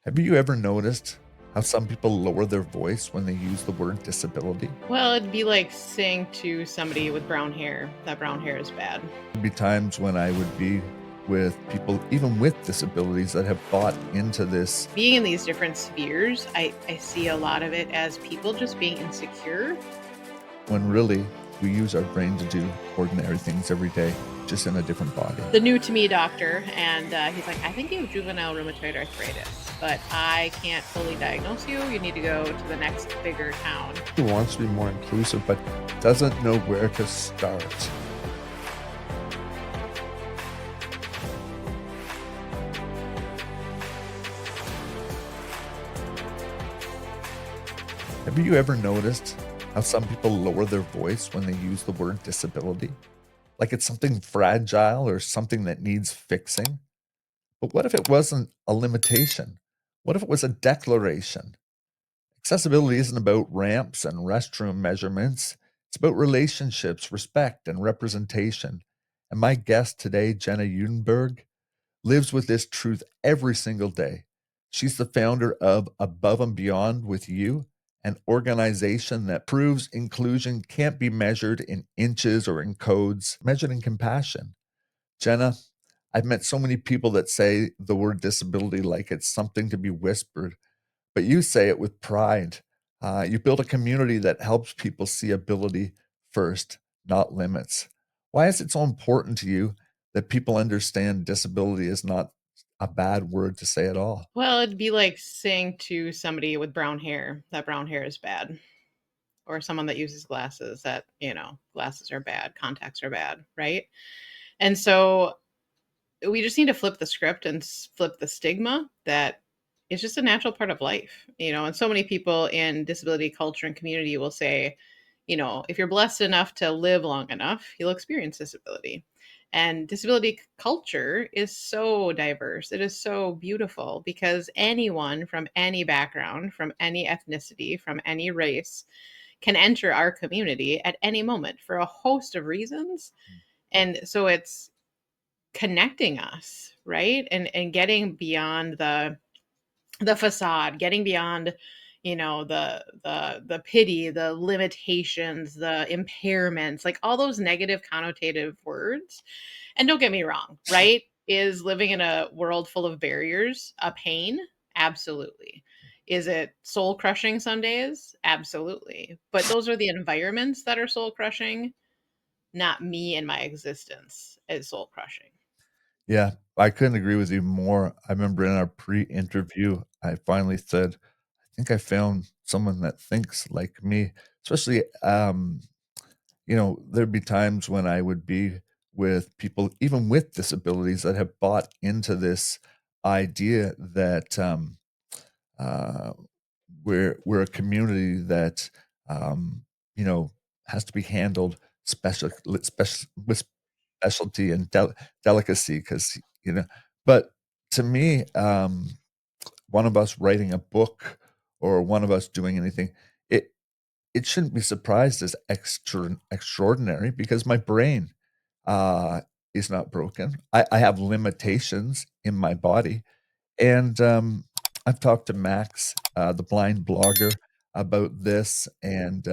Have you ever noticed how some people lower their voice when they use the word disability? Well, it'd be like saying to somebody with brown hair that brown hair is bad. There'd be times when I would be with people, even with disabilities, that have bought into this Being in these different spheres, I see a lot of it as people just being insecure. when really we use our brain to do ordinary things every day, just in a different body. The new to me doctor, and he's like, I think you have juvenile rheumatoid arthritis, but I can't fully diagnose you. You need to go to the next bigger town. He wants to be more inclusive, but doesn't know where to start. Have you ever noticed how some people lower their voice when they use the word disability? Like it's something fragile or something that needs fixing? But what if it wasn't a limitation? What if it was a declaration? Accessibility isn't about ramps and restroom measurements. It's about relationships, respect, and representation. And my guest today, Jenna Udenberg, lives with this truth every single day. She's the founder of Above and Beyond with You, an organization that proves inclusion can't be measured in inches or in codes, measured in compassion. Jenna, I've met so many people that say the word disability like it's something to be whispered, but you say it with pride. You build a community that helps people see ability first, not limits. Why is it so important to you that people understand disability is not a bad word to say at all? Well, it'd be like saying to somebody with brown hair that brown hair is bad, or someone that uses glasses that, glasses are bad, contacts are bad, right? And so we just need to flip the script and flip the stigma that it's just a natural part of life, and so many people in disability culture and community will say, if you're blessed enough to live long enough, you'll experience disability. And disability culture is so diverse. It is so beautiful because anyone from any background, from any ethnicity, from any race can enter our community at any moment for a host of reasons. And so it's connecting us, right? And getting beyond the facade, getting beyond, the pity, the limitations, the impairments, like all those negative connotative words. And don't get me wrong, right? Is living in a world full of barriers a pain? Absolutely. Is it soul crushing some days? Absolutely. But those are the environments that are soul crushing, not me and my existence is soul crushing. Yeah, I couldn't agree with you more. I remember in our pre-interview, I finally said, I think I found someone that thinks like me, especially there'd be times when I would be with people, even with disabilities, that have bought into this idea that uh, we're a community that um, you know has to be handled with specialty and delicacy, because But to me, one of us writing a book or one of us doing anything, it it shouldn't be surprised as extraordinary, because my brain uh, is not broken. I have limitations in my body, and I've talked to Max, the blind blogger, about this, and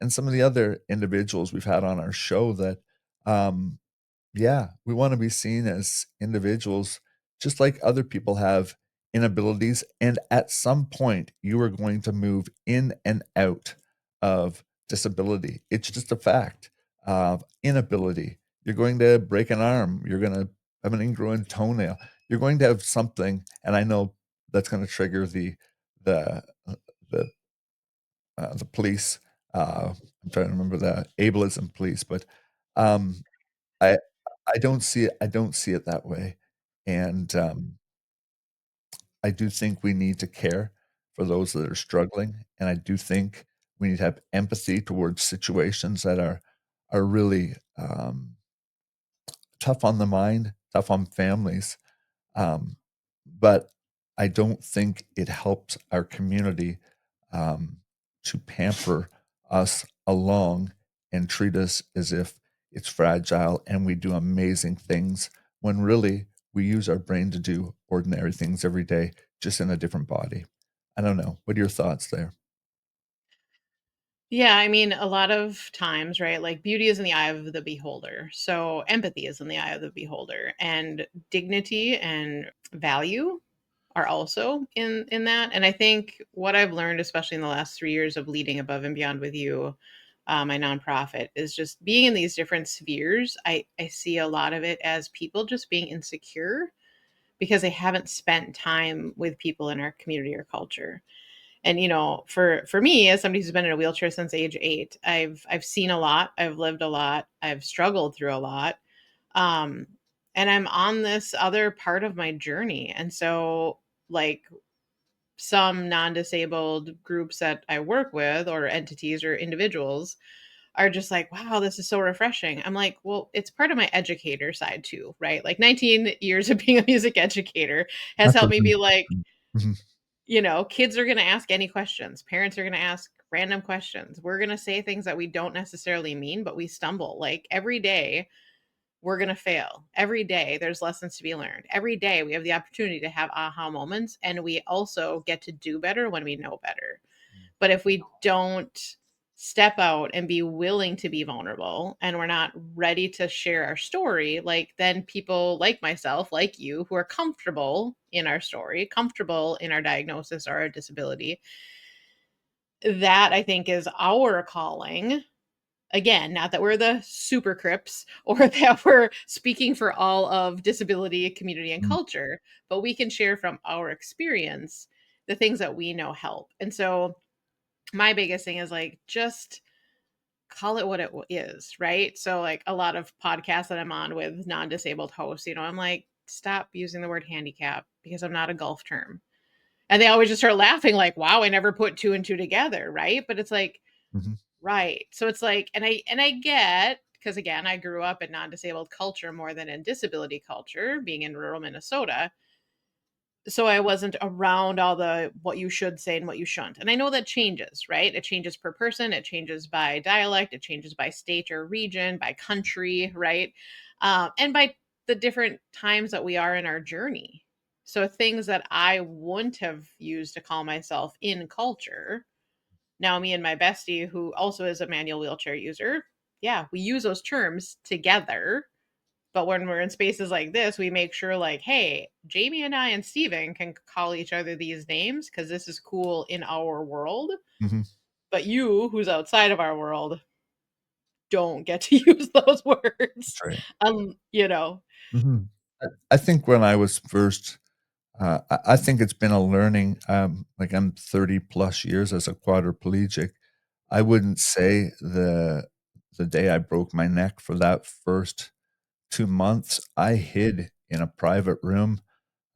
some of the other individuals we've had on our show that, um, yeah, we want to be seen as individuals just like other people have inabilities. And at some point, you are going to move in and out of disability. It's just a fact of inability. You're going to break an arm. You're going to have an ingrown toenail. You're going to have something. And I know that's going to trigger the, the, the police. I'm trying to remember the ableism police, but um, I I don't see it that way, and, I do think we need to care for those that are struggling, and I do think we need to have empathy towards situations that are really, tough on the mind, tough on families, um, but I don't think it helps our community, um, to pamper us along and treat us as if it's fragile and we do amazing things, when really we use our brain to do ordinary things every day, just in a different body. I don't know. What are your thoughts there? Yeah, I mean, a lot of times, right? Like beauty is in the eye of the beholder. So empathy is in the eye of the beholder, and dignity and value are also in that. And I think what I've learned, especially in the last 3 years of leading Above and Beyond with You, my nonprofit, is just being in these different spheres. I see a lot of it as people just being insecure because they haven't spent time with people in our community or culture. And for me, as somebody who's been in a wheelchair since age 8, I've seen a lot, I've lived a lot, I've struggled through a lot. um and I'm on this other part of my journey. And so, like, some non-disabled groups that I work with, or entities or individuals, are just like, wow, this is so refreshing. I'm like, well, it's part of my educator side too, right? Like 19 years of being a music educator has That's a helped me be like, Mhm, kids are going to ask any questions. Parents are going to ask random questions. We're going to say things that we don't necessarily mean, but we stumble. Like every day, we're going to fail. Every day, there's lessons to be learned. Every day, we have the opportunity to have aha moments. And we also get to do better when we know better. But if we don't step out and be willing to be vulnerable, and we're not ready to share our story, like, then people like myself, like you, who are comfortable in our story, comfortable in our diagnosis or our disability, that I think is our calling. Again, not that we're the super crips or that we're speaking for all of disability community and mhm, culture, but we can share from our experience the things that we know help. And so my biggest thing is, like, just call it what it is, right? So, like, a lot of podcasts that I'm on with non-disabled hosts, I'm like, stop using the word handicap because I'm not a golf term. And they always just start laughing, like, wow, I never put two and two together, right? But it's like, mhm, right. So it's like, and I get, because again, I grew up in non-disabled culture more than in disability culture, being in rural Minnesota. So I wasn't around all the what you should say and what you shouldn't. And I know that changes, right? It changes per person, it changes by dialect, it changes by state or region, by country, right? And by the different times that we are in our journey. So things that I wouldn't have used to call myself in culture, now me and my bestie, who also is a manual wheelchair user, yeah, we use those terms together. But when we're in spaces like this, we make sure, like, hey, Jamie and I and Steven can call each other these names because this is cool in our world. mhm. But you, who's outside of our world, don't get to use those words. That's right. You know. Mhm. I think when I was first I think it's been a learning, like, I'm 30 plus years as a quadriplegic. I wouldn't say the day I broke my neck for that first 2 months, I hid in a private room,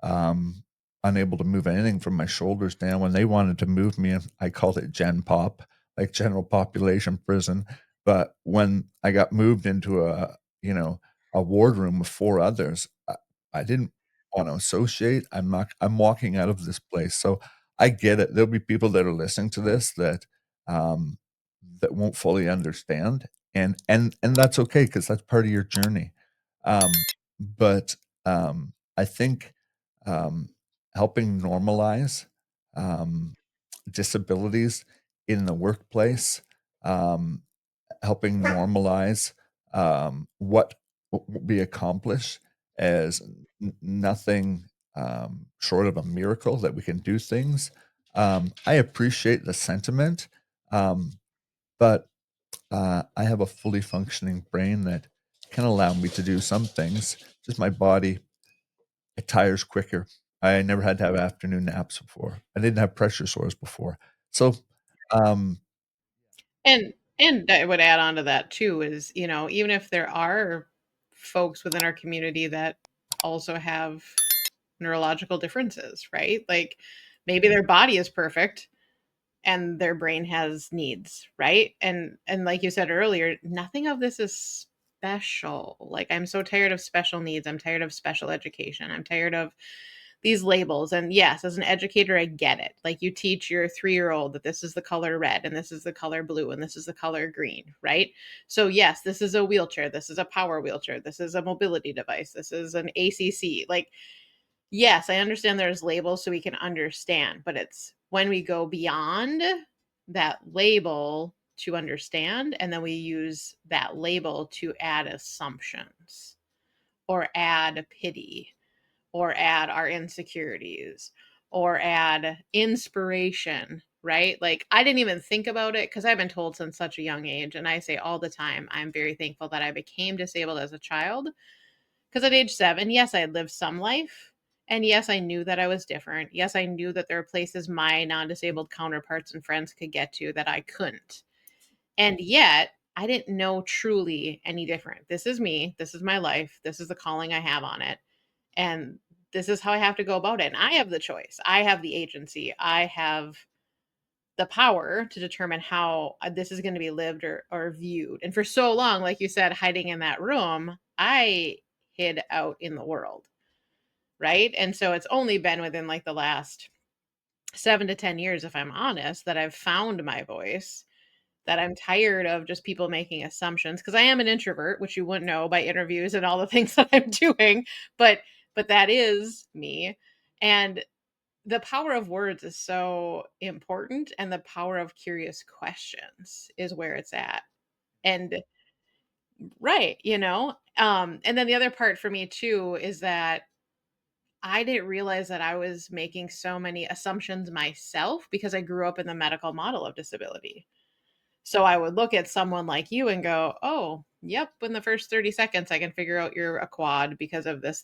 um, unable to move anything from my shoulders down. When they wanted to move me, I called it Gen Pop, like general population prison. But when I got moved into a wardroom with 4 others, I didn't want to associate. I'm walking out of this place. So I get it. There'll be people that are listening to this um, that won't fully understand, and that's okay because that's part of your journey. But I think um, helping normalize um, disabilities in the workplace, um, helping normalize what will be accomplished as nothing short of a miracle that we can do things. I appreciate the sentiment, um, but I have a fully functioning brain that can allow me to do some things. Just my body, it tires quicker. I never had to have afternoon naps before. I didn't have pressure sores before. So, um, And I would add on to that too is, even if there are folks within our community that also have neurological differences, right? Like maybe their body is perfect and their brain has needs, right? And like you said earlier, nothing of this is special. Like, I'm so tired of special needs. I'm tired of special education. I'm tired of these labels. And yes, as an educator, I get it. Like, you teach your 3-year-old that this is the color red and this is the color blue and this is the color green, right? So yes, this is a wheelchair, this is a power wheelchair, this is a mobility device, this is an ACC. Like, Yes, I understand there's labels so we can understand, but it's when we go beyond that label to understand, and then we use that label to add assumptions or add pity or add our insecurities or add inspiration, right? Like I didn't even think about it because I've been told since such a young age. And I say all the time, I'm very thankful that I became disabled as a child because at age 7, yes, I had lived some life. And yes, I knew that I was different. Yes, I knew that there were places my non disabled counterparts and friends could get to that I couldn't. And yet, I didn't know truly any different. This is me. This is my life. This is the calling I have on it. And this is how I have to go about it. And I have the choice. I have the agency. I have the power to determine how this is going to be lived or viewed. And for so long, like you said, hiding in that room, I hid out in the world. Right. And so it's only been within like the last 7 to 10 years, if I'm honest, that I've found my voice, that I'm tired of just people making assumptions because I am an introvert, which you wouldn't know by interviews and all the things that I'm doing, but that is me. And the power of words is so important, and the power of curious questions is where it's at. And right, and then the other part for me too is that I didn't realize that I was making so many assumptions myself because I grew up in the medical model of disability. So I would look at someone like you and go, "Oh, yep, in the first 30 seconds I can figure out you're a quad because of this,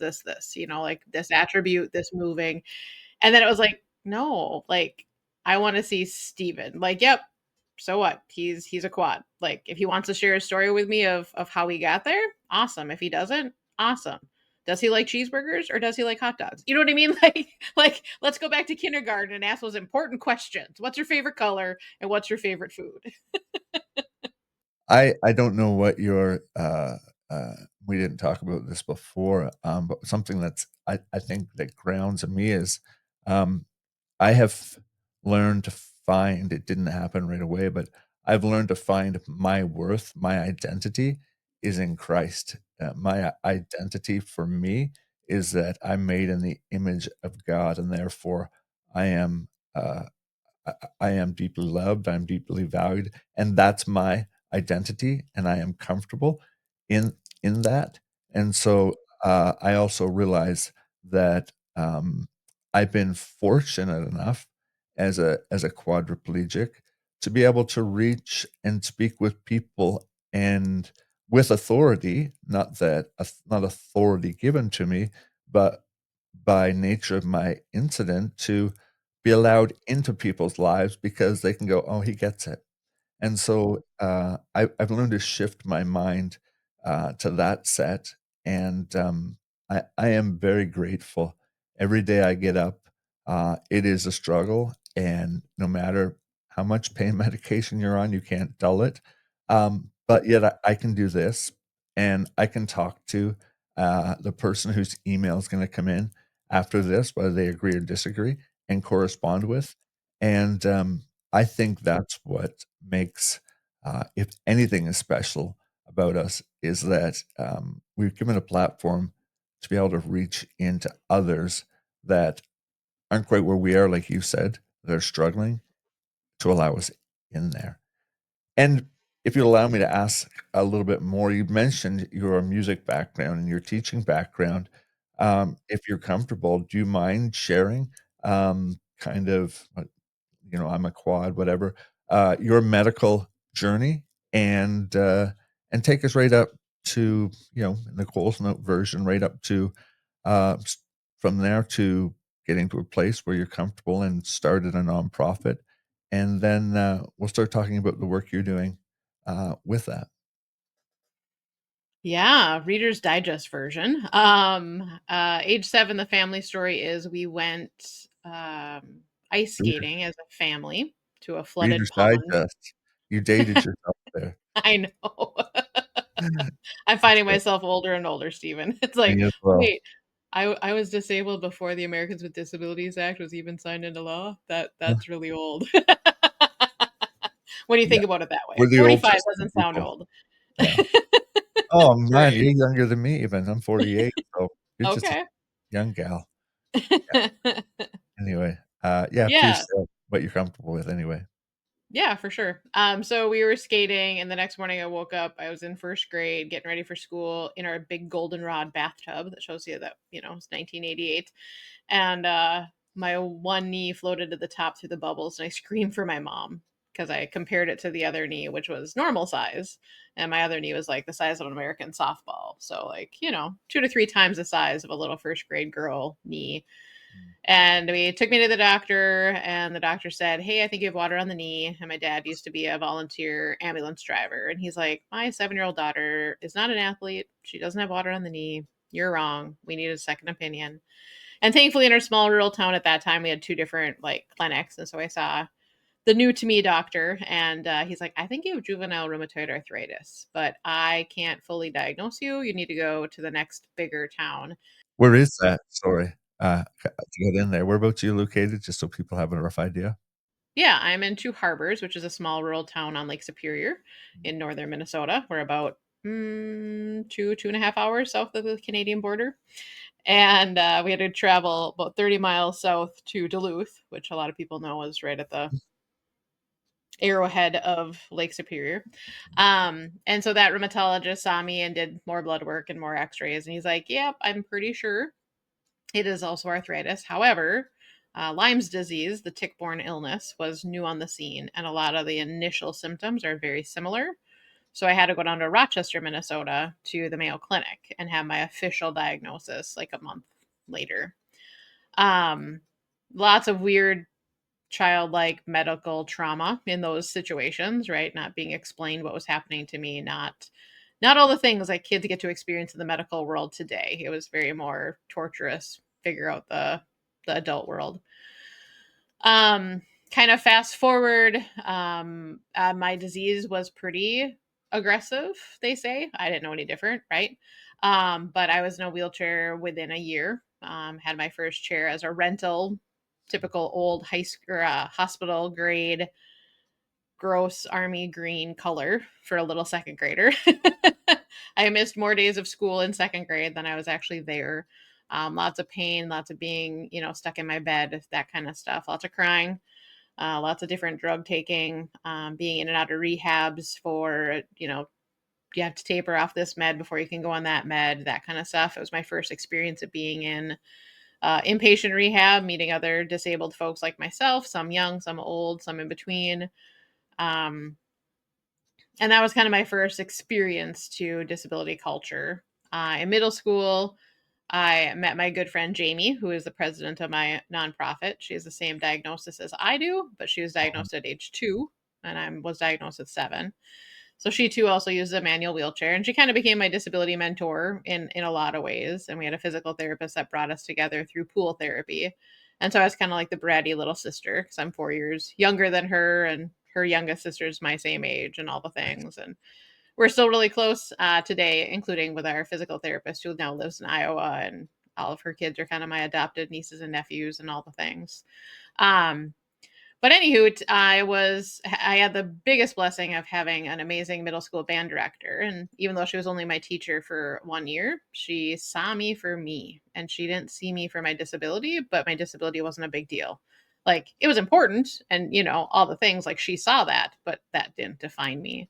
like this attribute, this moving." And then it was like, "No, like I want to see Steven." Like, "Yep, so what? He's a quad. Like if he wants to share a story with me of how he got there, awesome. If he doesn't, awesome. Does he like cheeseburgers or does he like hot dogs? You know what I mean? Like let's go back to kindergarten and ask those important questions. What's your favorite color and what's your favorite food?" I don't know what your, we didn't talk about this before, but something that's I think that grounds me is, um, I have learned to find it didn't happen right away, but I've learned to find my worth, my identity is in Christ. My identity for me is that I'm made in the image of God, and therefore I am, uh I am deeply loved, I'm deeply valued, and that's my identity, and I am comfortable in that, and so, I also realize that, I've been fortunate enough as a quadriplegic to be able to reach and speak with people and with authority, not authority given to me, but by nature of my incident to be allowed into people's lives because they can go, "Oh, he gets it." And so, I've learned to shift my mind, to that set, and, I am very grateful. Every day I get up, it is a struggle, and no matter how much pain medication you're on, you can't dull it, but yet I can do this, and I can talk to, the person whose email is gonna come in after this, whether they agree or disagree, and correspond with, and, I think that's what makes, if anything is special about us, is that we've given a platform to be able to reach into others that aren't quite where we are, like you said, that are struggling to allow us in there. And if you allow me to ask a little bit more, you mentioned your music background and your teaching background. If you're comfortable, do you mind sharing kind of I'm a quad, whatever, your medical journey and take us right up to, Nicole's note version, right up to, s from there to getting to a place where you're comfortable and started a nonprofit, and then, we'll start talking about the work you're doing, with that. Yeah, Reader's Digest version. Age 7, the family story is we went ice Reader skating as a family to a flooded Reader's pond. Digest. You dated yourself there. I know. I'm That's finding good. myself older and older, Stephen. It's like, Me as well. wait, I was disabled before the Americans with Disabilities Act was even signed into law. That's really old. When you Yeah, think about it that way. we're the Old 45 Testament doesn't sound people. old. Yeah. Oh, man, Right. you're younger than me even. I'm 48, so you're just a Okay. young gal. Anyway, yeah, please Yeah. share what you're comfortable with anyway. Yeah, for sure. So we were skating, and the next morning I woke up. I was in first grade, getting ready for school in our big goldenrod bathtub that shows you that it's 1988. And my one knee floated to the top through the bubbles, and I screamed for my mom because I compared it to the other knee, which was normal size, and my other knee was like the size of an American softball. So like 2 to 3 times the size of a little first grade girl knee. Mm. And we took me to the doctor, and the doctor said, "Hey, I think you have water on the knee." And my dad used to be a volunteer ambulance driver. And he's like, "My 7-year-old daughter is not an athlete. She doesn't have water on the knee. You're wrong. We need a second opinion." And thankfully, in our small rural town at that time, we had two different like clinics. And so I saw the new to me doctor, and he's like, "I think you have juvenile rheumatoid arthritis, but I can't fully diagnose you. You need to go to the next bigger town." Where is that? Sorry, to get in there. Whereabouts are you located, just so people have a rough idea? Yeah, I'm in Two Harbors, which is a small rural town on Lake Superior Mm. in northern Minnesota. We're about 2.5 hours south of the Canadian border. And we had to travel about 30 miles south to Duluth, which a lot of people know is right at the arrowhead of Lake Superior. And so that rheumatologist saw me and did more blood work and more x rays. And he's like, "Yep, I'm pretty sure it is also arthritis. However, Lyme's disease, the tick borne illness, was new on the scene, and a lot of the initial symptoms are very similar. So I had to go down to Rochester, Minnesota to the Mayo Clinic and have my official diagnosis like a month later. Um, Lots of weird childlike medical trauma in those situations, right? Not being explained what was happening to me, not all the things like kids get to experience in the medical world today. It was very more torturous, figure out the adult world. Um, Kind of fast forward, my disease was pretty aggressive, they say. I didn't know any different, right? But I was in a wheelchair within a year. Had my first chair as a rental, typical old high school hospital grade gross army green color for a little second grader. I missed more days of school in second grade than I was actually there. Lots of pain, lots of being, stuck in my bed, that kind of stuff. Lots of crying, lots of different drug taking, being in and out of rehabs for, you have to taper off this med before you can go on that med, that kind of stuff. It was my first experience of being in inpatient rehab, meeting other disabled folks like myself, some young, some old, some in between. Um, and that was kind of my first experience to disability culture. In middle school, I met my good friend Jamie, who is the president of my nonprofit. She has the same diagnosis as I do, but she was Um, diagnosed at age 2, and I was diagnosed at 7. So she too also uses a manual wheelchair, and she kind of became my disability mentor in a lot of ways. And we had a physical therapist that brought us together through pool therapy. And so I was kind of like the bratty little sister because I'm 4 years younger than her, and her youngest sister is my same age, and all the nice. things. And we're still really close today, including with our physical therapist who now lives in Iowa, and all of her kids are kind of my adopted nieces and nephews, and all the things. Um, but anywho, I had the biggest blessing of having an amazing middle school band director, and even though she was only my teacher for 1 year, she saw me for me, and she didn't see me for my disability, but my disability wasn't a big deal. Like it was important, and all the things like she saw that, but that didn't define me.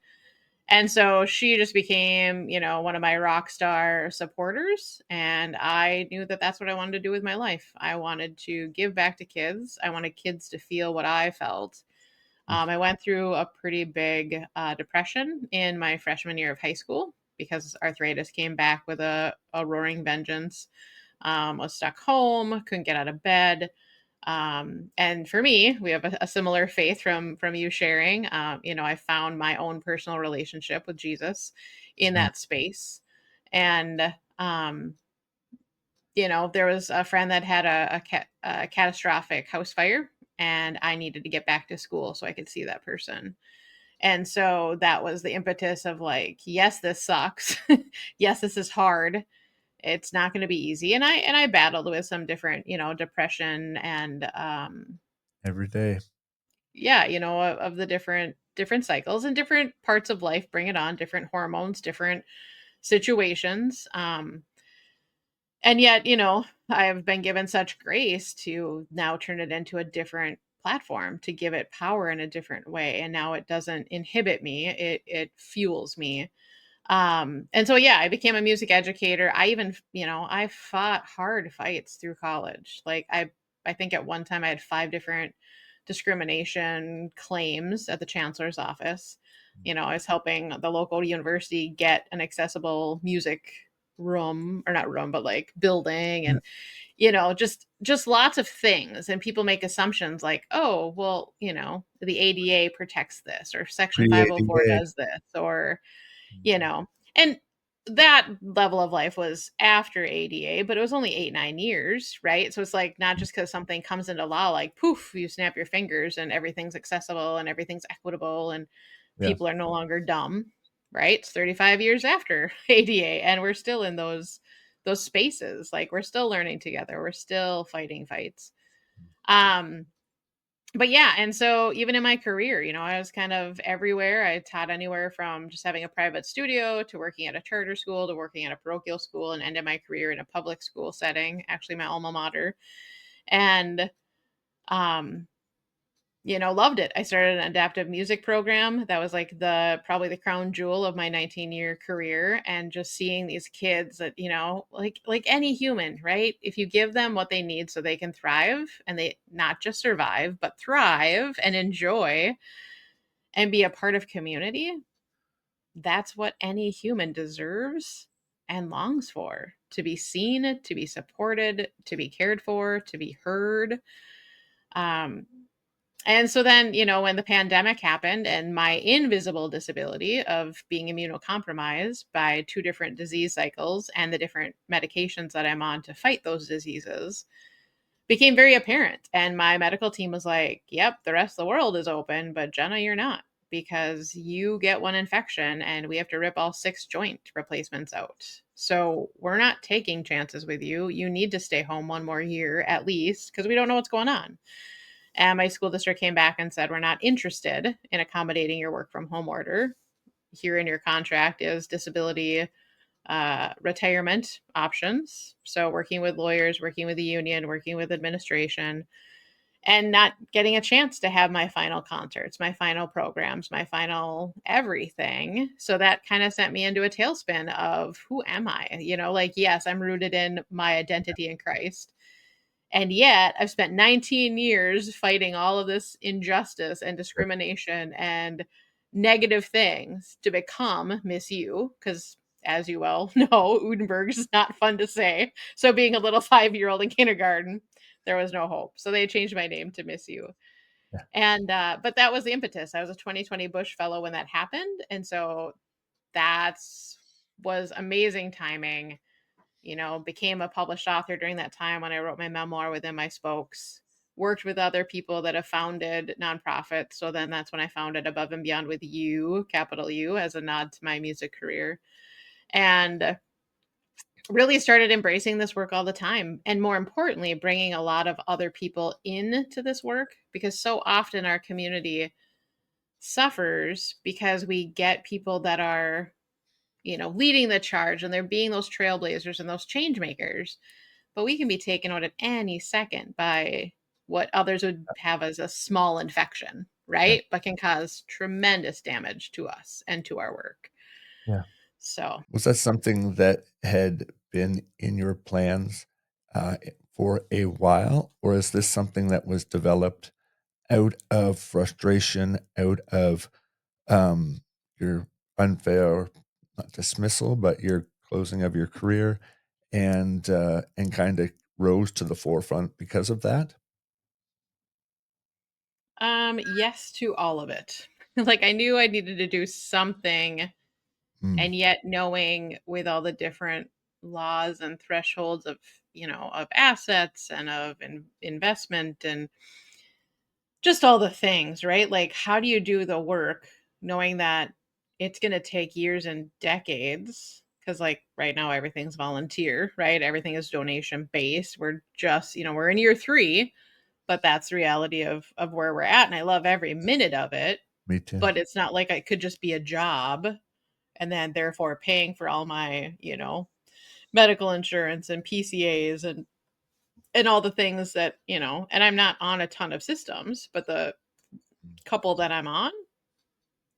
And so she just became, one of my rock star supporters. And I knew that that's what I wanted to do with my life. I wanted to give back to kids. I wanted kids to feel what I felt. Mm. I went through a pretty big depression in my freshman year of high school because arthritis came back with a roaring vengeance. Was stuck home, couldn't get out of bed. And for me, we have a similar faith from you sharing. I found my own personal relationship with Jesus in Mm. that space. And there was a friend that had a catastrophic house fire, and I needed to get back to school so I could see that person. And so that was the impetus of like, yes, this sucks. Yes, this is hard. It's not going to be easy. And I battled with some different, depression and Every day. yeah, of the different cycles and different parts of life bring it on, different hormones, different situations. And yet, I have been given such grace to now turn it into a different platform, to give it power in a different way. And now it doesn't inhibit me, it fuels me. And so yeah, I became a music educator. I even, I fought hard fights through college. Like I think at one time I had 5 different discrimination claims at the chancellor's office. I was helping the local university get an accessible music room, or not room, but like building, Yeah. and just lots of things. And people make assumptions like, oh, well, the ADA protects this, or section 504 Pre-ADA. does this, or you Mhm. know, and that level of life was after ADA, but it was only 8, 9 years, right? So it's like not just because something comes into law, like poof, you snap your fingers and everything's accessible and everything's equitable and Yeah. people are no longer dumb, right? It's 35 years after ADA, and we're still in those spaces. Like we're still learning together, we're still fighting fights. Um, but yeah, and so even in my career, I was kind of everywhere. I taught anywhere from just having a private studio to working at a charter school to working at a parochial school, and ended my career in a public school setting, actually my alma mater. And um loved it. I started an adaptive music program that was like the probably the crown jewel of my 19-year career, and just seeing these kids that, like any human, right? If you give them what they need so they can thrive, and they not just survive, but thrive and enjoy and be a part of community, that's what any human deserves and longs for. To be seen, to be supported, to be cared for, to be heard. Um and so then, when the pandemic happened and my invisible disability of being immunocompromised by 2 different disease cycles and the different medications that I'm on to fight those diseases became very apparent. And my medical team was like, yep, the rest of the world is open, but Jenna, you're not, because you get one infection and we have to rip all 6 joint replacements out. So we're not taking chances with you. You need to stay home 1 more year at least, because we don't know what's going on. And my school district came back and said, we're not interested in accommodating your work from home order. Here in your contract is disability retirement options. So, working with lawyers, working with the union, working with administration, and not getting a chance to have my final concerts, my final programs, my final everything. So, that kind of sent me into a tailspin of who am I? Like, yes, I'm rooted in my identity in Christ. And yet, I've spent 19 years fighting all of this injustice and discrimination and negative things to become Miss You, because as you well know, Udenberg is not fun to say. So, being a little 5-year-old in kindergarten, there was no hope. So, they changed my name to Miss You. Yeah. And, but that was the impetus. I was a 2020 Bush Fellow when that happened. And so that's was amazing timing. Became a published author during that time when I wrote my memoir within my spokes, worked with other people that have founded nonprofits. So then that's when I founded Above and Beyond with You, capital U, as a nod to my music career. And really started embracing this work all the time. And more importantly, bringing a lot of other people into this work, because so often our community suffers because we get people that are, leading the charge, and they're being those trailblazers and those change makers, but we can be taken out at any second by what others would have as a small infection, Yeah. right? But can cause tremendous damage to us and to our work. Yeah. So, Was that something that had been in your plans, for a while, or is this something that was developed out of frustration, out of, your unfair, not dismissal, but your closing of your career, and kinda rose to the forefront because of that? yes to all of it. Like I knew I needed to do something, Mm, and yet knowing with all the different laws and thresholds of, of assets and of investment and just all the things, right? Like, how do you do the work knowing that it's going to take years and decades? Because, like, right now, everything's volunteer, right? Everything is donation based. We're just, we're in year 3, but that's the reality of where we're at. And I love every minute of it, me too. but it's not like I could just be a job and then therefore paying for all my, medical insurance and PCAs and all the things that, and I'm not on a ton of systems, but the couple that I'm on,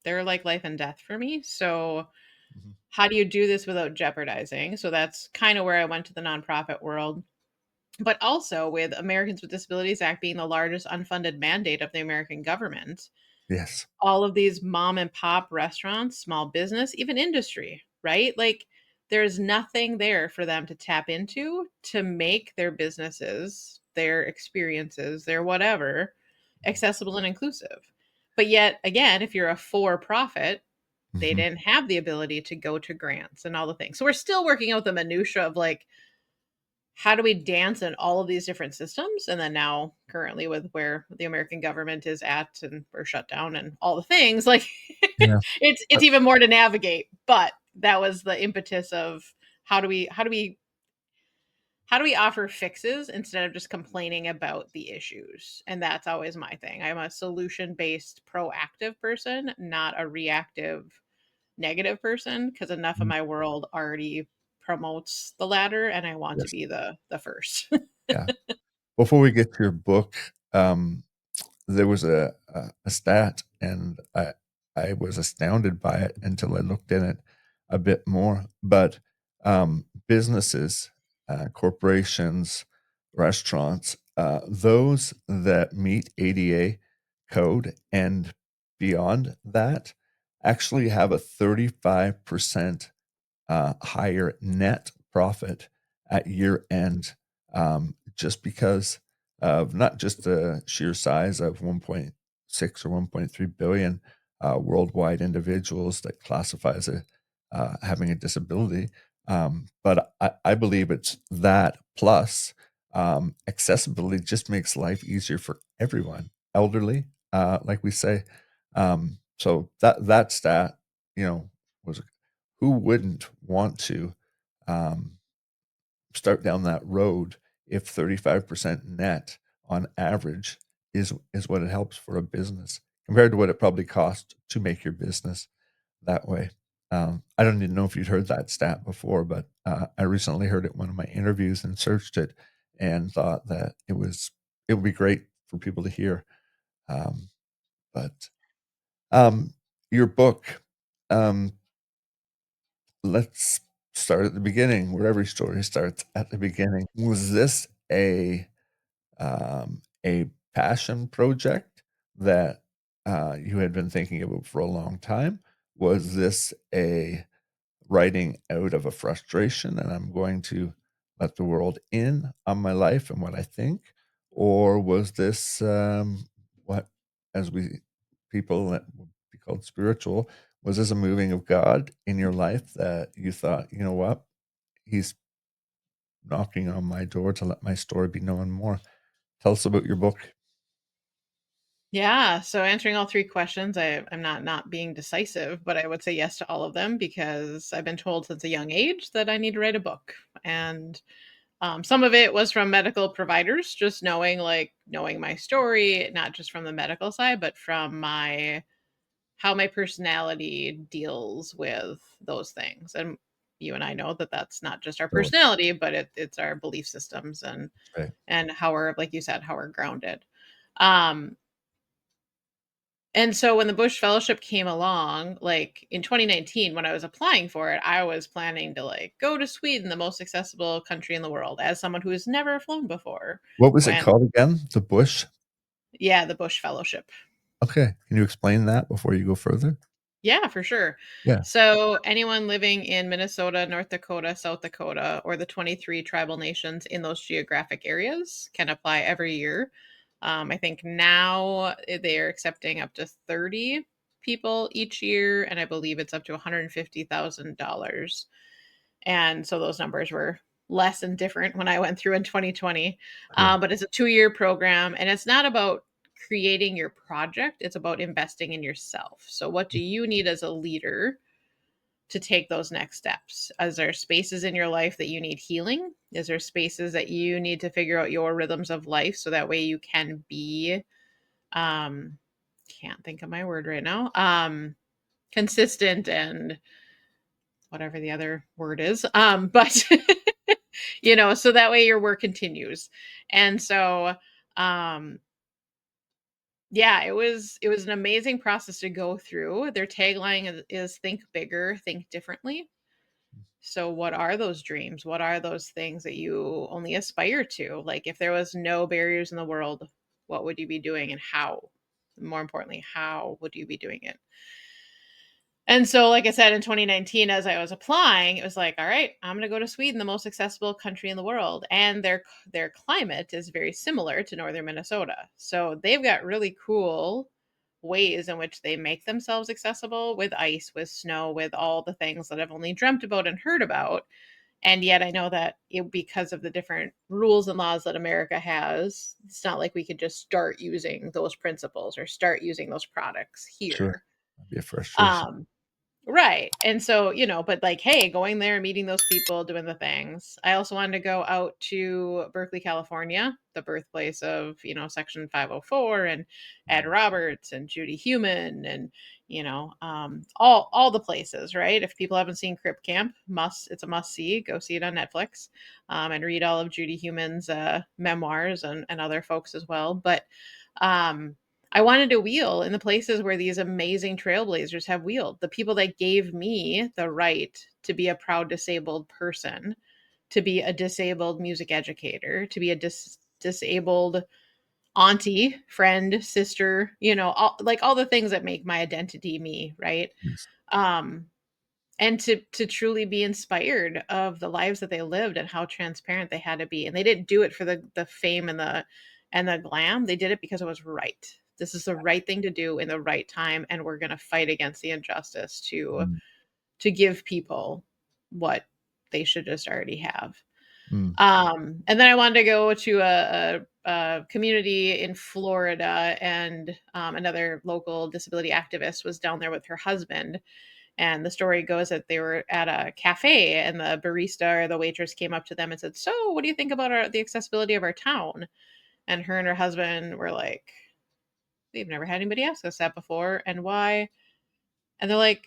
they're like life and death for me. So Mhm. how do you do this without jeopardizing? So that's kind of where I went to the nonprofit world. But also with Americans with Disabilities Act being the largest unfunded mandate of the American government, Yes. all of these mom and pop restaurants, small business, even industry, right? Like there's nothing there for them to tap into to make their businesses, their experiences, their whatever accessible and inclusive. But yet again, if you're a for profit, they Mhm. didn't have the ability to go to grants and all the things. So we're still working out the minutia of like how do we dance in all of these different systems? And then now, currently, with where the American government is at, and we're shut down, and all the things, like Yeah. it's even more to navigate. But that was the impetus of how do we offer fixes instead of just complaining about the issues? And that's always my thing. I'm a solution based, proactive person, not a reactive, negative person, because enough of Mhm. my world already promotes the latter, and I want to Yes. be the first. Yeah. Before we get to your book, there was a stat, and I was astounded by it until I looked in it a bit more. But businesses, corporations, restaurants, those that meet ADA code and beyond that actually have a 35% higher net profit at year end, just because of not just the sheer size of 1.6 or 1.3 billion worldwide individuals that classify as having a disability, but I believe it's that plus accessibility just makes life easier for everyone, elderly, like we say. So that stat, was who wouldn't want to um, start down that road if 35% net on average is what it helps for a business compared to what it probably costs to make your business that way. I don't even know if you'd heard that stat before, but I recently heard it in one of my interviews and searched it and thought that it would be great for people to hear. Um, but um, your book, um, let's start at the beginning, where every story starts at the beginning. Was this a passion project that, you had been thinking about for a long time? Was this a writing out of a frustration, and I'm going to let the world in on my life and what I think? Or was this, what as we people that would be called spiritual, was this a moving of God in your life that you thought, "You know what? He's knocking on my door to let my story be known more." Tell us about your book. Yeah, so answering all three questions, I'm not being decisive, but I would say yes to all of them because I've been told since a young age that I need to write a book. And some of it was from medical providers, just knowing my story, not just from the medical side, but from my how my personality deals with those things. And you and I know that that's not just our Sure, personality, but it's our belief systems right. and how we're, like you said, how we're grounded. Um, and so when the Bush Fellowship came along, like in 2019, when I was applying for it, I was planning to like go to Sweden, the most accessible country in the world, as someone who has never flown before. What was it When, called again? The Bush? yeah, the Bush Fellowship. Okay. Can you explain that before you go further? Yeah, for sure. Yeah. So anyone living in Minnesota, North Dakota, South Dakota, or the 23 tribal nations in those geographic areas can apply every year. I think now they're accepting up to 30 people each year, and I believe it's up to $150,000. And so those numbers were less and different when I went through in 2020. Okay. But it's a 2-year program, and it's not about creating your project, it's about investing in yourself. So, what do you need as a leader to take those next steps? Is there spaces in your life that you need healing? Is there spaces that you need to figure out your rhythms of life so that way you can be, um, can't think of my word right now, consistent and whatever the other word is. But so that way your work continues. And so, um, yeah, it was an amazing process to go through. Their tagline is think bigger, think differently. So what are those dreams? What are those things that you only aspire to? Like if there was no barriers in the world, what would you be doing and how? More importantly, how would you be doing it? And so, like I said, in 2019, as I was applying, it was like, all right, I'm going to go to Sweden, the most accessible country in the world, and their climate is very similar to northern Minnesota. So they've got really cool ways in which they make themselves accessible with ice, with snow, with all the things that I've only dreamt about and heard about. And yet, I know that because of the different rules and laws that America has, it's not like we could just start using those principles or start using those products Sure. here. That'd be a frustration. Um, Right. And so, but like, hey, going there, meeting those people, doing the things. I also wanted to go out to Berkeley, California, the birthplace of, Section 504 and Ed Mm, Roberts and Judy Human and, all the places, right? If people haven't seen Crip Camp, it's a must see. Go see it on Netflix, and read all of Judy Human's memoirs and other folks as well. But um, I wanted to wheel in the places where these amazing trailblazers have wheeled. The people that gave me the right to be a proud disabled person, to be a disabled music educator, to be a disabled auntie, friend, sister, all the things that make my identity me, right? yes. Um, and to truly be inspired of the lives that they lived and how transparent they had to be. And they didn't do it for the fame and the glam. They did it because it was right. This is the right thing to do in the right time, and we're going to fight against the injustice Mm, to give people what they should just already have. mm, And then I wanted to go to a community in Florida, and another local disability activist was down there with her husband. And the story goes that they were at a cafe, and the barista or the waitress came up to them and said, "So, what do you think about the accessibility of our town?" And her and her husband were like, "We've never had anybody ask us that before. And why?" And they're like,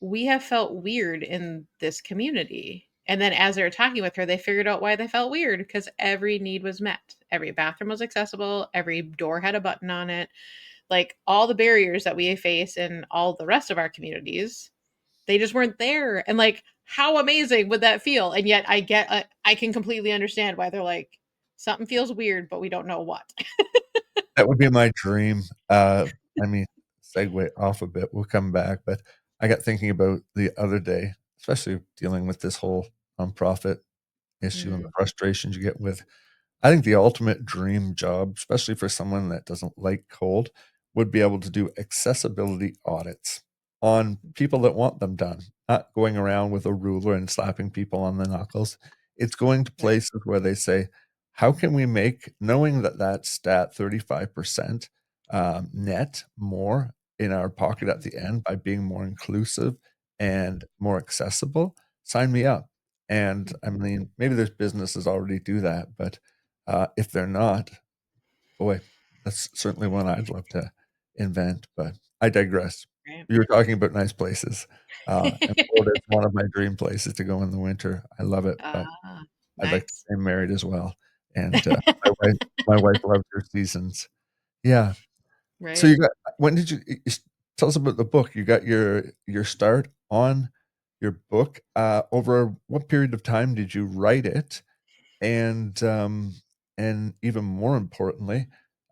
"We have felt weird in this community." And then as they were talking with her, they figured out why they felt weird, because every need was met. Every bathroom was accessible, every door had a button on it. Like all the barriers that we face in all the rest of our communities, they just weren't there. And like, how amazing would that feel? And yet I can completely understand why they're like, something feels weird, but we don't know what. That would be my dream. I mean, segue off a bit, we'll come back, but I got thinking about the other day, especially dealing with this whole nonprofit issue and the Mm, frustrations you get with I think the ultimate dream job, especially for someone that doesn't like cold, would be able to do accessibility audits on people that want them done, not going around with a ruler and slapping people on the knuckles. It's going to right. places where they say, how can we make, knowing that that stat 35% net more in our pocket at the end by being more inclusive and more accessible? Sign me up. And I mean, maybe there's businesses already do that, but if they're not, boy, that's certainly one I'd love to invent, but I digress. Right. You were talking about nice places, and Florida is one of my dream places to go in the winter. I love it, but Ah, I'd like to nice. stay married as well, and, my wife my wife loves her seasons. Yeah. So Right. you got when did you tell us about the book. You got your start on your book, over what period of time did you write it? And even more importantly,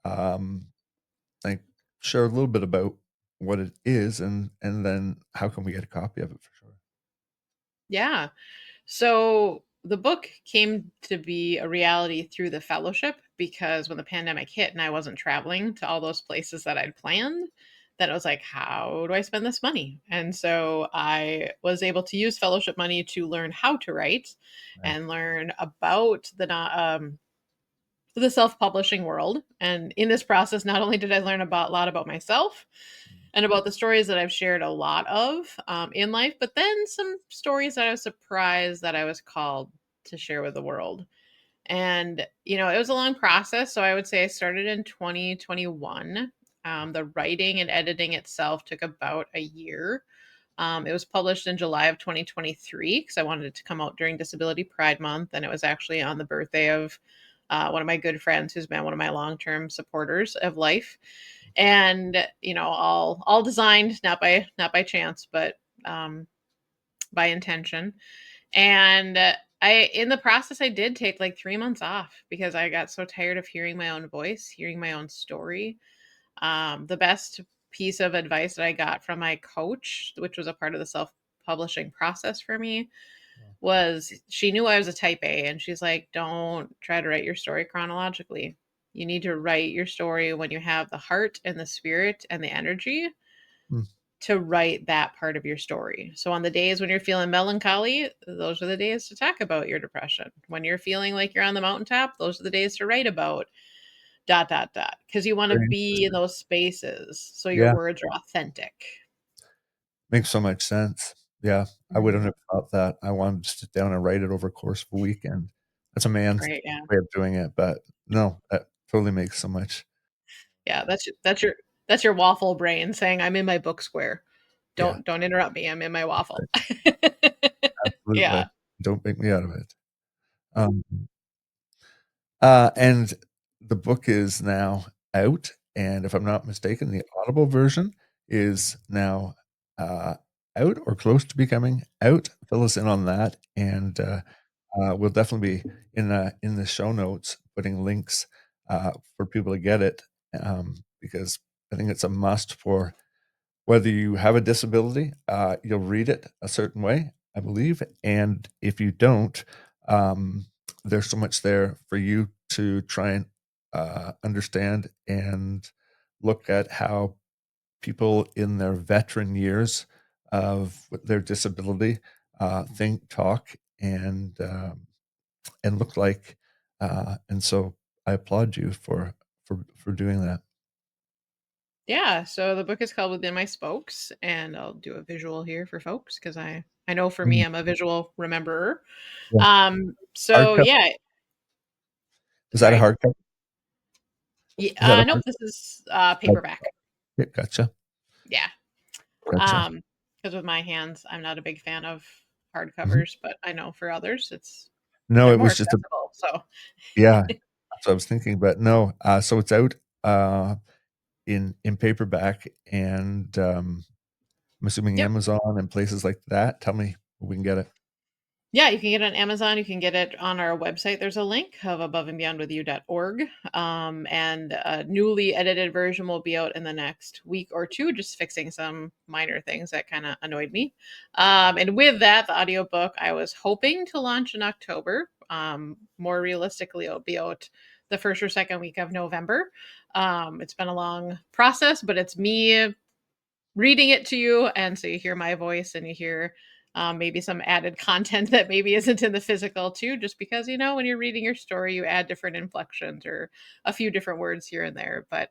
um, like, share a little bit about what it is and then how can we get a copy of it for sure? Yeah. So the book came to be a reality through the fellowship, because when the pandemic hit and I wasn't traveling to all those places that I'd planned, then it was like, how do I spend this money? And so I was able to use fellowship money to learn how to write Right. and learn about the self-publishing world. And in this process, not only did I learn about a lot about myself and about the stories that I've shared a lot of in life, but then some stories that I was surprised that I was called to share with the world. And, it was a long process. So I would say I started in 2021. The writing and editing itself took about a year. It was published in July of 2023 because I wanted it to come out during Disability Pride Month, and it was actually on the birthday of one of my good friends who's been one of my long-term supporters of life. And all designed not by chance, but by intention. And I in the process I did take like 3 months off because I got so tired of hearing my own voice, hearing my own story. The best piece of advice that I got from my coach, which was a part of the self-publishing process for me, was she knew I was a type A, and she's like, "Don't try to write your story chronologically. You need to write your story when you have the heart and the spirit and the energy Mm, to write that part of your story. So on the days when you're feeling melancholy, those are the days to talk about your depression. When you're feeling like you're on the mountaintop, those are the days to write about dot dot dot because you want to very be in interesting. those spaces so your Yeah, words are authentic." makes so much sense. Yeah, I would have Mhm. never thought that. I wanted to sit down and write it over a course of a weekend. That's a man's Right, yeah. way of doing it, but no, that totally makes so much. Yeah, that's your waffle brain saying, "I'm in my book square. Yeah, Don't interrupt me. I'm in my that's waffle." right. Absolutely. Yeah. Don't make me out of it. Um and the book is now out, and if I'm not mistaken, the Audible version is now, uh, out or close to becoming out. Fill us in on that, and, we'll definitely be in the show notes, putting links, for people to get it, because I think it's a must for whether you have a disability, you'll read it a certain way, I believe, and if you don't, um, there's so much there for you to try and, understand and look at how people in their veteran years of their disability, think, talk, and look like, and so I applaud you for doing that. Yeah, so the book is called Within My Spokes, and I'll do a visual here for folks because I know for me, Mm, I'm a visual rememberer. yeah. So Hardcover, yeah, is that a sorry. hardcover? Yeah, Is that a nope, hard this is oh, paperback. yeah, gotcha, Yeah. gotcha. Because with my hands, I'm not a big fan of Mhm. hardcovers, but I know for others No, they're it more was just a accessible. So yeah, that's what I was thinking, but no, so it's out, in paperback and, I'm assuming yep. Amazon and places like that. Tell me where we can get it. Yeah, you can get it on Amazon. You can get it on our website. There's a link of aboveandbeyondwithyou.org. And a newly edited version will be out in the next week or two, just fixing some minor things that kind of annoyed me. And with that, the audiobook I was hoping to launch in October. More realistically, it'll be out the first or second week of November. It's been a long process, but it's me reading it to you, and so you hear my voice and you hear maybe some added content that maybe isn't in the physical too, just because when you're reading your story you add different inflections or a few different words here and there. But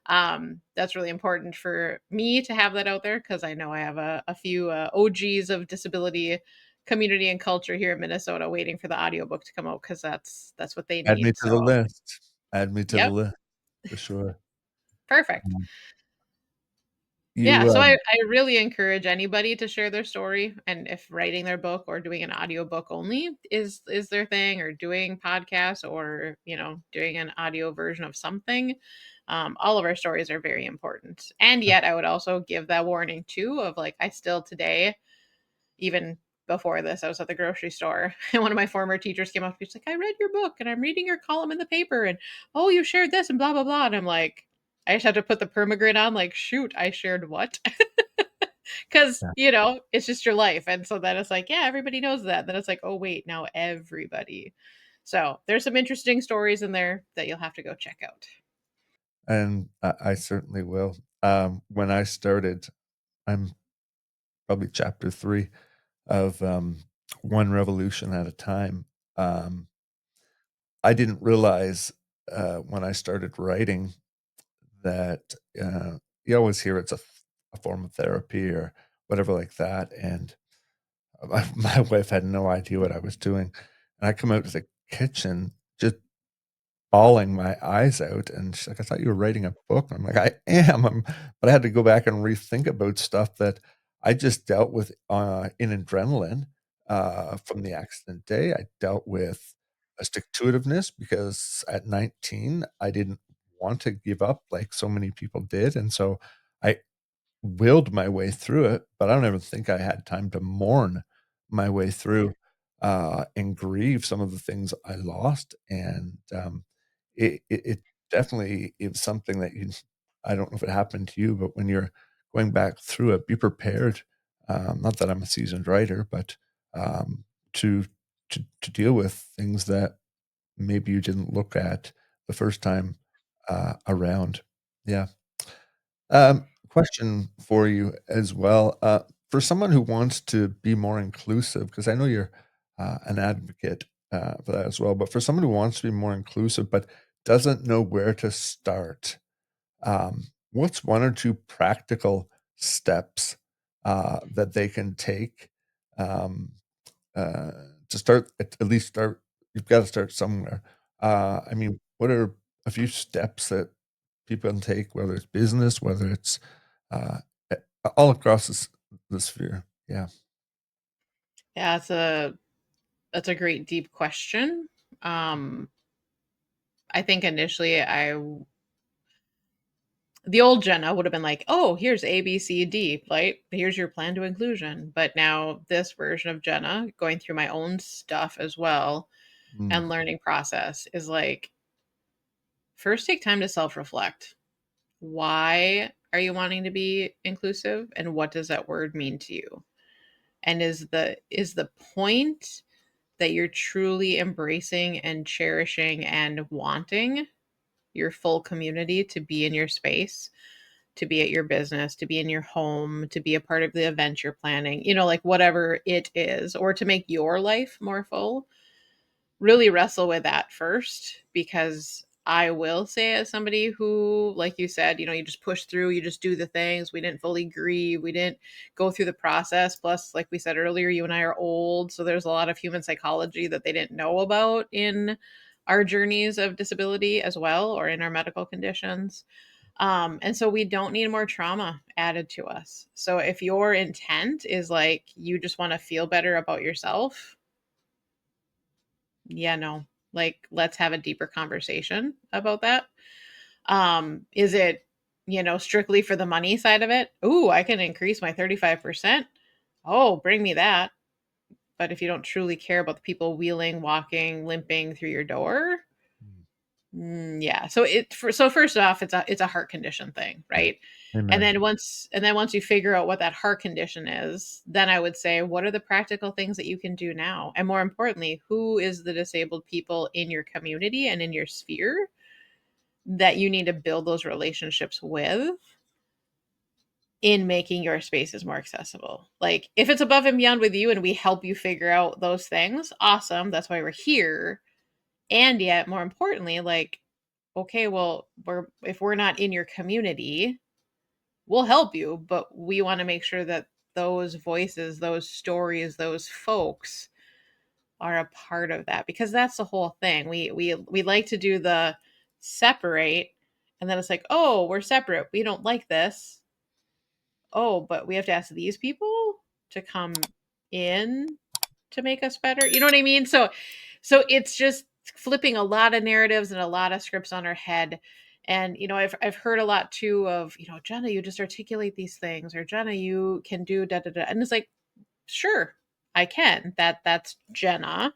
that's really important for me to have that out there because I know I have a few OGs of disability community and culture here in Minnesota waiting for the audiobook to come out because that's what they Add me need. to the So list. Add me to the yep, list for sure. perfect. Um, Yeah, you, so I really encourage anybody to share their story, and if writing their book or doing an audiobook only is their thing, or doing podcasts, or doing an audio version of something, all of our stories are very important. And yet I would also give that warning too of like I still today, even before this, I was at the grocery store and one of my former teachers came up. She's like, "I read your book and I'm reading your column in the paper, and oh, you shared this and blah blah blah." And I'm like, I just had to put the permagrid on, like, shoot, I shared what? Because yeah, it's just your life. And so then it's like, yeah, everybody knows that. Then it's like, oh wait, now everybody. So there's some interesting stories in there that you'll have to go check out. and I certainly will. When I started, I'm probably chapter 3 of, One Revolution at a Time. Um, I didn't realize, when I started writing that, you always hear it's a form of therapy or whatever like that, and my wife had no idea what I was doing, and I come out to the kitchen just bawling my eyes out, and she's like, "I thought you were writing a book." I'm like, "I am," but I had to go back and rethink about stuff that I just dealt with, in adrenaline, from the accident day. I dealt with a stick-to-itiveness because at 19, I didn't want to give up like so many people did, and so I willed my way through it, but I don't ever think I had time to mourn my way through, and grieve some of the things I lost, and, it definitely is something that you I don't know if it happened to you, but when you're going back through it, be prepared, not that I'm a seasoned writer, but, um, to to deal with things that maybe you didn't look at the first time, around. Yeah. Question for you as well. For someone who wants to be more inclusive, because I know you're an advocate for that as well, but for someone who wants to be more inclusive but doesn't know where to start, what's one or two practical steps that they can take um, uh, to start at least start? You've got to start somewhere. I mean, what are a few steps that people can take, whether it's business, whether it's uh, a all across the sphere. Yeah. Yeah, that's a great deep question. Um, I think initially the old Jenna would have been like, "Oh, here's A, B, C, D, right? Here's your plan to inclusion." But now this version of Jenna, going through my own stuff as well Mm, and learning process, is like, first take time to self-reflect. Why are you wanting to be inclusive, and what does that word mean to you? And is the point that you're truly embracing and cherishing and wanting your full community to be in your space, to be at your business, to be in your home, to be a part of the event you're planning, like whatever it is, or to make your life more full? Really wrestle with that first, because I will say, as somebody who, like you said, you just push through, you just do the things. We didn't fully grieve, we didn't go through the process. Plus, like we said earlier, you and I are old, so there's a lot of human psychology that they didn't know about in our journeys of disability as well, or in our medical conditions. And so we don't need more trauma added to us. So if your intent is like you just want to feel better about yourself, yeah, no. Like, let's have a deeper conversation about that. Is it, strictly for the money side of it? Ooh, I can increase my 35%. Oh, bring me that. But if you don't truly care about the people wheeling, walking, limping through your door, mm, yeah. So first off, it's a heart condition thing, yeah. right? And Amen. then once you figure out what that heart condition is, then I would say, what are the practical things that you can do now? And more importantly, who is the disabled people in your community and in your sphere that you need to build those relationships with in making your spaces more accessible? Like, if it's above and beyond with you and we help you figure out those things, awesome. That's why we're here. And yet, more importantly, like, okay, well, if we're not in your community, we'll help you, but we want to make sure that those voices, those stories, those folks are a part of that, because that's the whole thing. We like to do the separate, and then it's like, "Oh, we're separate. We don't like this. Oh, but we have to ask these people to come in to make us better." You know what I mean? So it's just flipping a lot of narratives and a lot of scripts on our head. And I've heard a lot too of, Jenna, you just articulate these things, or Jenna, you can do da da da. And it's like, sure, I can. That's Jenna.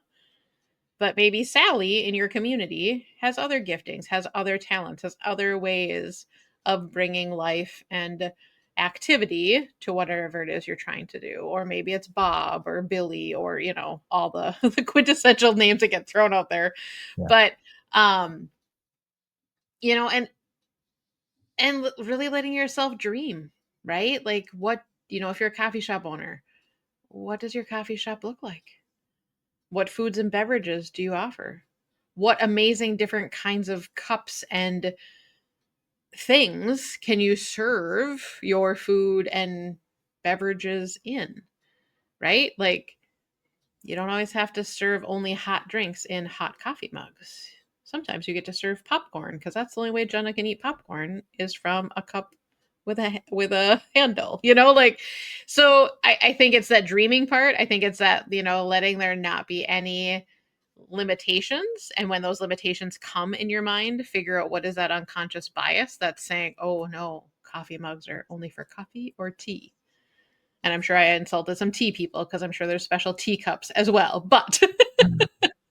But maybe Sally in your community has other giftings, has other talents, has other ways of bringing life and activity to whatever it is you're trying to do. Or maybe it's Bob or Billy, or, all the, the quintessential names that get thrown out there. Yeah. But, um, and really letting yourself dream, right? Like, if you're a coffee shop owner, what does your coffee shop look like? What foods and beverages do you offer? What amazing different kinds of cups and things can you serve your food and beverages in, right? Like, you don't always have to serve only hot drinks in hot coffee mugs. Sometimes you get to serve popcorn, because that's the only way Jenna can eat popcorn is from a cup with a handle, you know, like, so I think it's that dreaming part. I think it's that, you know, letting there not be any limitations. And when those limitations come in your mind, figure out what is that unconscious bias that's saying, oh no, coffee mugs are only for coffee or tea. And I'm sure I insulted some tea people because I'm sure there's special teacups as well. But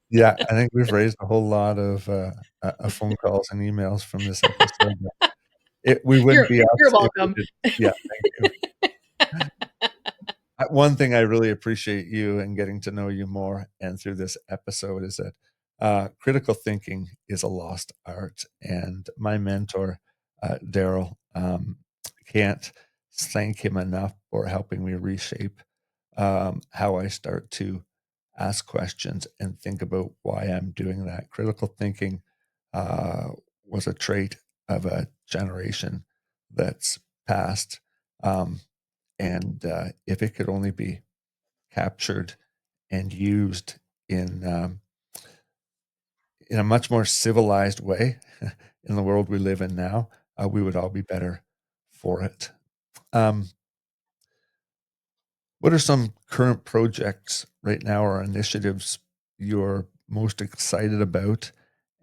Yeah, I think we've raised a whole lot of phone calls and emails from this episode. We wouldn't be you're us if we welcome. did. Yeah, thank you. One thing I really appreciate you and getting to know you more and through this episode is that critical thinking is a lost art. And my mentor, Daryl, can't thank him enough for helping me reshape how I start to ask questions and think about why I'm doing that. Critical thinking uh, was a trait of a generation that's passed. Um, and if it could only be captured and used in a much more civilized way in the world we live in now, we would all be better for it. Um, what are some current projects right now or initiatives you're most excited about?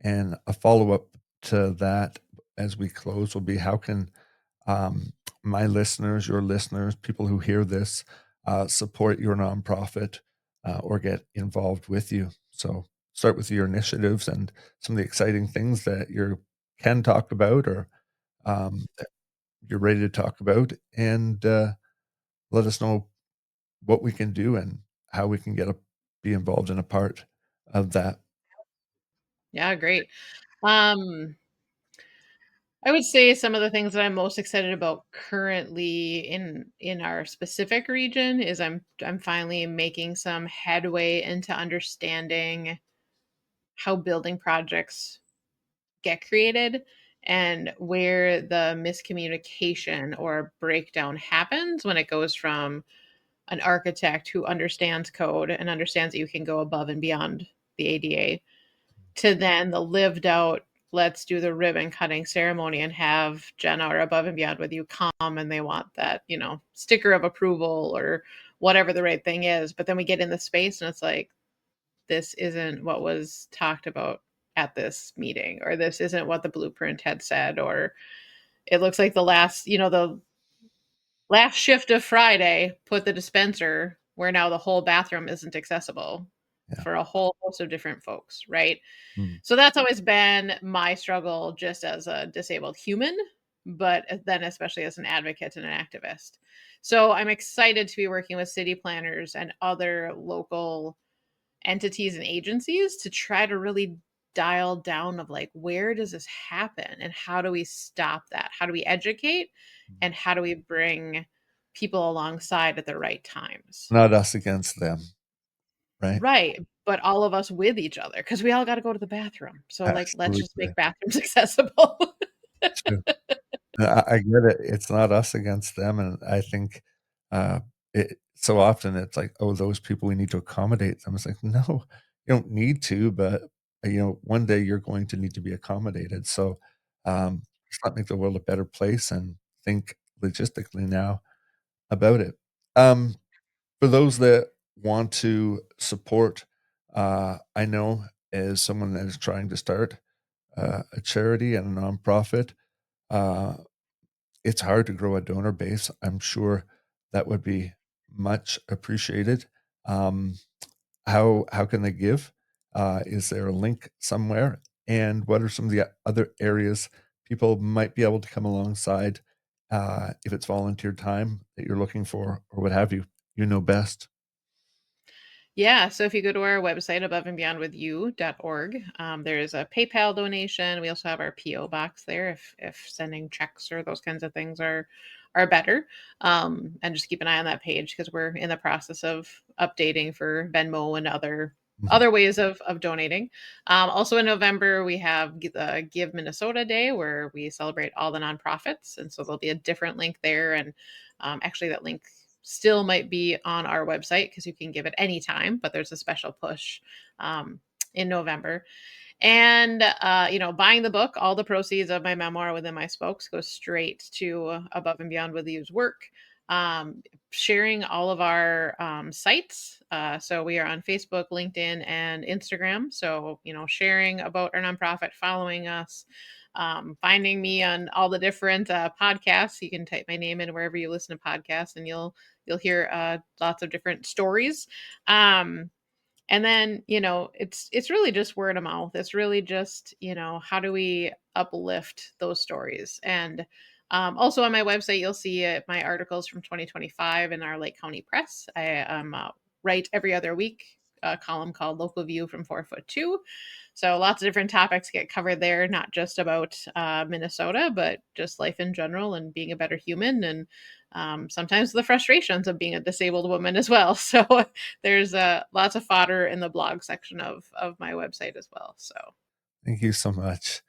And a follow up to that as we close will be how can um, my listeners, your listeners, people who hear this, support your nonprofit or get involved with you. So start with your initiatives and some of the exciting things that you can talk about or that you're ready to talk about, and let us know what we can do and how we can be involved in a part of that. Yeah, great. Um, I would say some of the things that I'm most excited about currently in our specific region is I'm finally making some headway into understanding how building projects get created and where the miscommunication or breakdown happens when it goes from an architect who understands code and understands that you can go above and beyond the ADA to then the lived out, let's do the ribbon cutting ceremony and have Jenna or above and beyond with you come and they want that, you know, sticker of approval or whatever the right thing is. But then we get in the space and it's like, this isn't what was talked about at this meeting, or this isn't what the blueprint had said, or it looks like the last, you know, the last shift of Friday put the dispenser where now the whole bathroom isn't accessible Yeah. for a whole host of different folks, right? Mm. So that's always been my struggle just as a disabled human, but then especially as an advocate and an activist. So I'm excited to be working with city planners and other local entities and agencies to try to really dial down of like, where does this happen and how do we stop that? How do we educate and how do we bring people alongside at the right times? Not us against them, right? Right, but all of us with each other because we all got to go to the bathroom. So like, let's just Absolutely. make bathrooms accessible. True. I get it. It's not us against them, and I think, so often it's like, "Oh, those people, we need to accommodate them." It's like, "No, you don't need to, but, one day you're going to need to be accommodated." So, let's not make the world a better place and think logistically now about it. Um, for those that want to support, I know as someone that is trying to start, a charity and a nonprofit, uh it's hard to grow a donor base. I'm sure that would be much appreciated. Um, how can they give? Is there a link somewhere? And what are some of the other areas people might be able to come alongside if it's volunteer time that you're looking for, or what have you? You know best. Yeah, so if you go to our website, aboveandbeyondwithyou.org, there's a PayPal donation. We also have our PO box there if sending checks or those kinds of things are better. And just keep an eye on that page because we're in the process of updating for Venmo and Mhm. other ways of donating. Also in November, we have the Give Minnesota Day where we celebrate all the nonprofits, and so there'll be a different link there. And actually, that link still might be on our website because you can give it any time, but there's a special push in November. And, buying the book, all the proceeds of my memoir Within My Spokes go straight to Above and Beyond with You's work. Sharing all of our sites. So we are on Facebook, LinkedIn, and Instagram. So, sharing about our nonprofit, following us, finding me on all the different podcasts. You can type my name in wherever you listen to podcasts, and you'll hear lots of different stories. And then, it's really just word of mouth. It's really just, how do we uplift those stories? And also on my website, you'll see my articles from 2025 in our Lake County Press. I write every other week a column called Local View from 4'2". So lots of different topics get covered there, not just about Minnesota, but just life in general and being a better human, and sometimes the frustrations of being a disabled woman as well. So there's lots of fodder in the blog section of my website as well. So Thank you so much.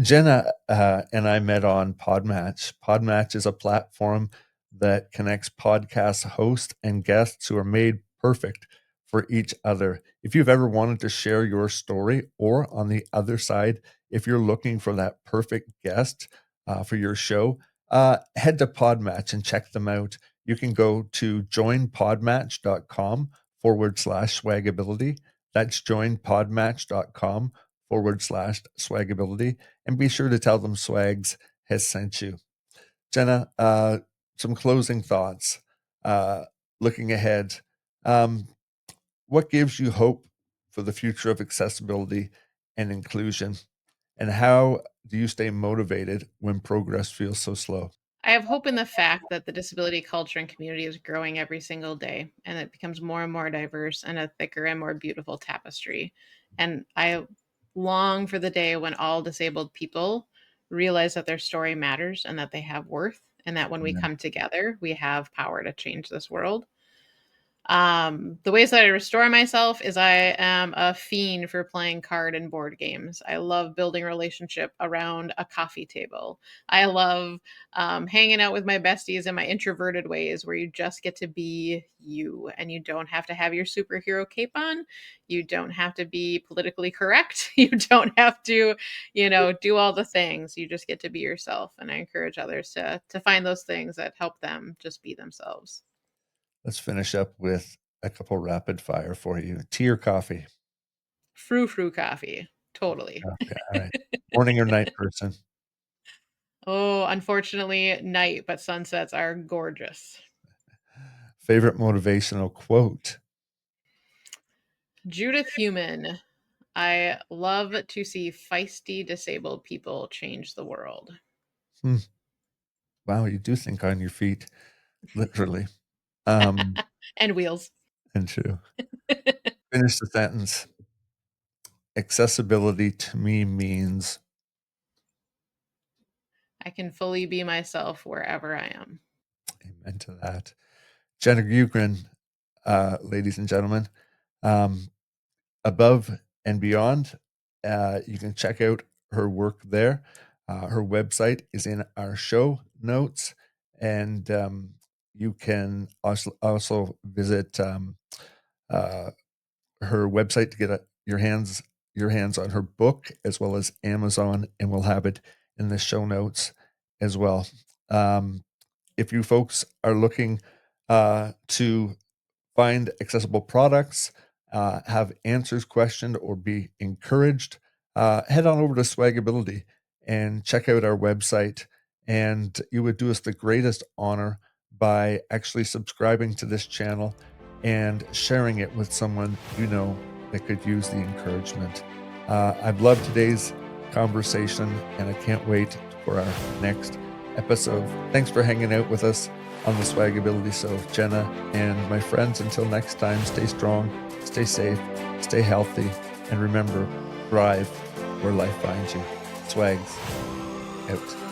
Jenna and I met on Podmatch. Podmatch is a platform that connects podcast hosts and guests who are made perfect for each other. If you've ever wanted to share your story, or on the other side, if you're looking for that perfect guest for your show, head to Podmatch and check them out. You can go to joinpodmatch.com/swagability. That's joinpodmatch.com/swagability, and be sure to tell them Swags has sent you. Jenna, some closing thoughts. Looking ahead, what gives you hope for the future of accessibility and inclusion? And how do you stay motivated when progress feels so slow? I have hope in the fact that the disability culture and community is growing every single day, and it becomes more and more diverse and a thicker and more beautiful tapestry. And I long for the day when all disabled people realize that their story matters and that they have worth, and that when we Amen. come together, we have power to change this world. The ways that I restore myself is I am a fiend for playing card and board games. I love building a relationship around a coffee table. I love hanging out with my besties in my introverted ways, where you just get to be you and you don't have to have your superhero cape on. You don't have to be politically correct. You don't have to, do all the things. You just get to be yourself. And I encourage others to find those things that help them just be themselves. Let's finish up with a couple rapid fire for you. Tea or coffee? Frou frou coffee. Totally. Okay, all right. Morning or night person? Oh, unfortunately, night, but sunsets are gorgeous. Favorite motivational quote? Judith Human. I love to see feisty disabled people change the world. Hmm. Wow, you do think on your feet, literally. Um, And wheels. and to finish the sentence, accessibility to me means I can fully be myself wherever I am. amen to that. Jenna Udenberg, ladies and gentlemen, um, Above and Beyond, you can check out her work there. Her website is in our show notes, and you can also visit uh, her website to get your hands on her book, as well as Amazon, and we'll have it in the show notes as well. Um, if you folks are looking to find accessible products, have answers questioned, or be encouraged, head on over to SwagAbility and check out our website. And you would do us the greatest honor by actually subscribing to this channel and sharing it with someone you know that could use the encouragement. I've loved today's conversation, and I can't wait for our next episode. Thanks for hanging out with us on the SwagAbility Show, Jenna and my friends. Until next time, stay strong, stay safe, stay healthy, and remember, thrive where life finds you. Swags out.